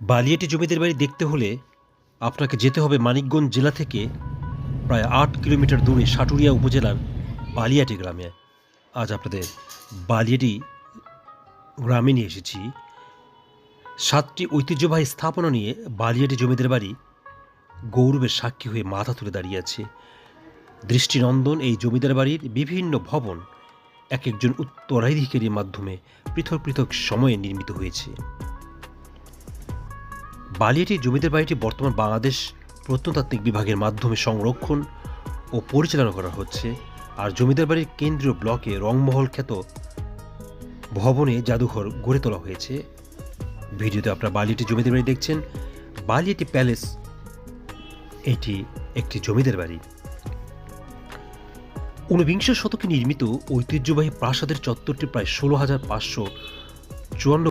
বালিয়াটি জমিদার বাড়ি দেখতে হলে আপনাকে যেতে হবে মানিকগঞ্জ জেলা থেকে প্রায় ৮ কিলোমিটার দূরে সাটুরিয়া উপজেলার বালিয়াটি গ্রামে। আজ আপনাদের বালিয়াটি গ্রামে নিয়ে এসেছি। ৭টি ঐতিহ্যবাহী স্থাপনা নিয়ে বালিয়াটি জমিদার বাড়ি গৌরবের সাক্ষী হয়ে মাথা তুলে দাঁড়িয়ে আছে। দৃষ্টিনন্দন এই জমিদার বাড়ির বিভিন্ন ভবন এক একজন উত্তরাধিকারীর মাধ্যমে পৃথক পৃথক সময়ে নির্মিত হয়েছে। বালিয়াটি জমিদার বাড়িটি বর্তমান বাংলাদেশ প্রত্নতাত্ত্বিক বিভাগের মাধ্যমে সংরক্ষণ ও পরিচালনা করা হচ্ছে। আর জমিদার বাড়ির কেন্দ্রীয় ব্লকে রংমহল খ্যাত ভবনে জাদুঘর গড়ে তোলা হয়েছে। ভিডিওতে আপনারা বালিয়াটি জমিদার বাড়ি দেখছেন। বালিয়াটি প্যালেস এটি একটি জমিদার বাড়ি। ১৯বিংশ শতকে নির্মিত ঐতিহ্যবাহী প্রাসাদের চত্বরটি প্রায় ১৬,৫৫৪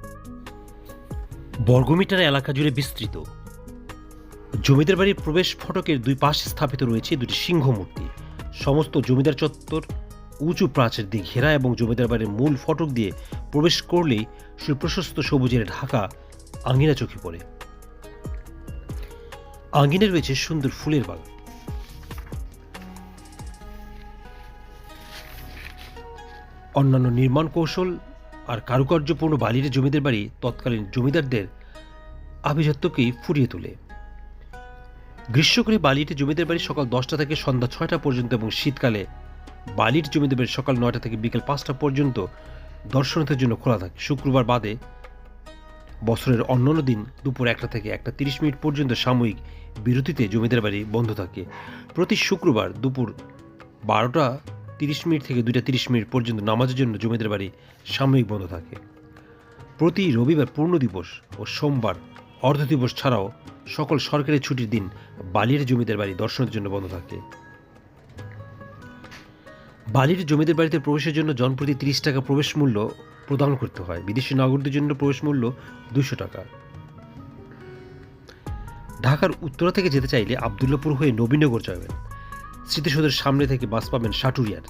বর্গমিটার এলাকা জুড়ে বিস্তৃত। জমিদার বাড়ির প্রবেশ ফটকের দুই পাশে স্থাপিত রয়েছে দুটি সিংহ মূর্তি। সমস্ত জমিদার চত্বর উঁচু প্রাচীর দিয়ে ঘেরা এবং জমিদার বাড়ির মূল ফটক দিয়ে প্রবেশ করলেই সুপ্রশস্ত সবুজের ঢাকা আঙিনা চোখে পড়ে। আঙিনায় রয়েছে সুন্দর ফুলের বাগান। অন্যান্য নির্মাণ কৌশল আর কারুকার্যপূর্ণ বালিয়াটি জমিদার বাড়ি তৎকালীন জমিদারদের আভিজাত্যকেই ফুটিয়ে তোলে। গ্রীষ্মকালে বালিয়াটি জমিদার বাড়ি সকাল 10টা থেকে সন্ধ্যা 6টা পর্যন্ত এবং শীতকালে বালিয়াটি জমিদার বাড়ি সকাল 9টা থেকে বিকেল 5টা পর্যন্ত দর্শনার্থীর জন্য খোলা থাকে। শুক্রবার বাদে বছরের অন্যান্য দিন দুপুর 1টা থেকে 1টা 30 মিনিট পর্যন্ত সাময়িক বিরতিতে জমিদার বাড়ি বন্ধ থাকে। প্রতি শুক্রবার দুপুর 12টা 30 মিনিট থেকে 2টা 30 মিনিট পর্যন্ত নামাজের জন্য জমিদার বাড়ি সাময়িক বন্ধ থাকে। প্রতি রবিবার পূর্ণ দিবস ও সোমবার অর্ধ দিবস ছাড়াও সকল সরকারি ছুটির দিন বালিয়াটি জমিদার বাড়ি দর্শনের জন্য বন্ধ থাকে। বালিয়াটি জমিদার বাড়িতে প্রবেশের জন্য জনপ্রতি 30 টাকা প্রবেশ মূল্য প্রদান করতে হয়। বিদেশি নাগরিকদের জন্য প্রবেশ মূল্য 200 টাকা। ঢাকার উত্তরা থেকে যেতে চাইলে আবদুল্লাপুর হয়ে নবীনগর যাবেন। স্মৃতিসৌধের সামনে থেকে বাস পাবেন সাটুরিয়ার।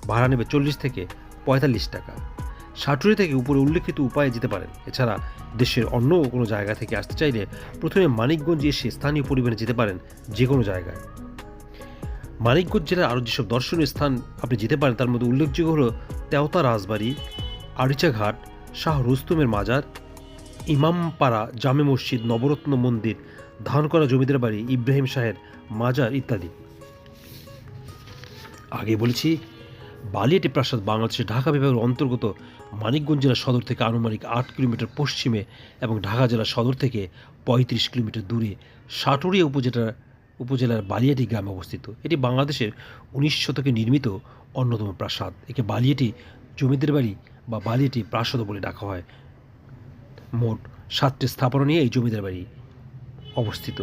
ভাড়া নেবে 40 থেকে 45 টাকা। সাটুরিয়া থেকে উপরে উল্লেখিত উপায়ে যেতে পারেন। এছাড়া দেশের অন্য কোনো জায়গা থেকে আসতে চাইলে প্রথমে মানিকগঞ্জ এসে স্থানীয় পরিবহনে যেতে পারেন যে কোনো জায়গায়। মানিকগঞ্জ জেলার আরও যেসব দর্শনীয় স্থান আপনি যেতে পারেন তার মধ্যে উল্লেখযোগ্য হল তেওতা রাজবাড়ি, আরিচাঘাট, শাহ রুস্তুমের মাজার, ইমামপাড়া জামে মসজিদ, নবরত্ন মন্দির, ধানকরা জমিদার বাড়ি, ইব্রাহিম শাহের মাজার ইত্যাদি। আগে বলেছি বালিয়াটি প্রাসাদ বাংলাদেশের ঢাকা বিভাগের অন্তর্গত মানিকগঞ্জ জেলা সদর থেকে আনুমানিক 8 কিলোমিটার পশ্চিমে এবং ঢাকা জেলা সদর থেকে 35 কিলোমিটার দূরে সাটুরিয়া উপজেলার বালিয়াটি গ্রামে অবস্থিত। এটি বাংলাদেশের 19 শতকে নির্মিত অন্যতম প্রাসাদ। একে বালিয়াটি জমিদার বাড়ি বা বালিয়াটি প্রাসাদ বলে ডাকা হয়। মোট 7টি স্থাপনা নিয়ে এই জমিদার বাড়ি অবস্থিত।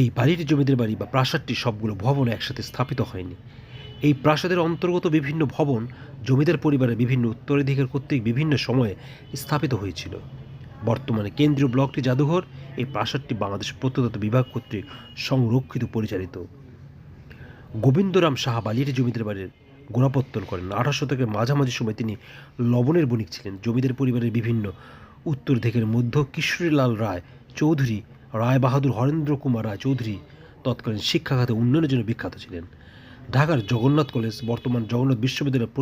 এই বালিয়াটি জমিদার বাড়ি বা প্রাসাদটি সবগুলো ভবন একসাথে স্থাপিত হয়নি। এই প্রাসাদের অন্তর্গত বিভিন্ন ভবন জমিদার পরিবারের বিভিন্ন উত্তরাধিকার কর্তৃক বিভিন্ন সময়ে স্থাপিত হয়েছিল। বর্তমানে কেন্দ্রীয় ব্লকটি জাদুঘর। এই প্রাসাদটি বাংলাদেশ প্রত্নতত্ত্ব বিভাগ কর্তৃক সংরক্ষিত পরিচালিত। গোবিন্দরাম সাহা বালিয়াটি জমিদার বাড়ির গোড়াপত্তন করেন। 18 শতকের মাঝামাঝি সময় তিনি লবণের বণিক ছিলেন। জমিদার পরিবারের বিভিন্ন উত্তরাধিকারের মধ্যে কিশোরীলাল রায় চৌধুরী, রায় বাহাদুর, হরেন্দ্র কুমার রায় চৌধুরী তৎকালীন শিক্ষা খাতে উন্নয়নের জন্য বিখ্যাত ছিলেন। ঢাকার জগন্নাথ কলেজ, বর্তমান জগন্নাথ বিশ্ববিদ্যালয়ের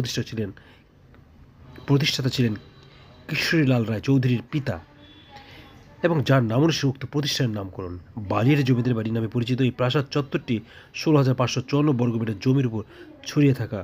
প্রতিষ্ঠাতা ছিলেন কিশোরীলাল রায় চৌধুরীর পিতা এবং যার নামানুসারে উক্ত প্রতিষ্ঠানের নামকরণ। বালিয়াটি জমিদার বাড়ি নামে পরিচিত এই প্রাসাদ চত্বরটি 16,554 বর্গমিটার জমির উপর ছড়িয়ে থাকা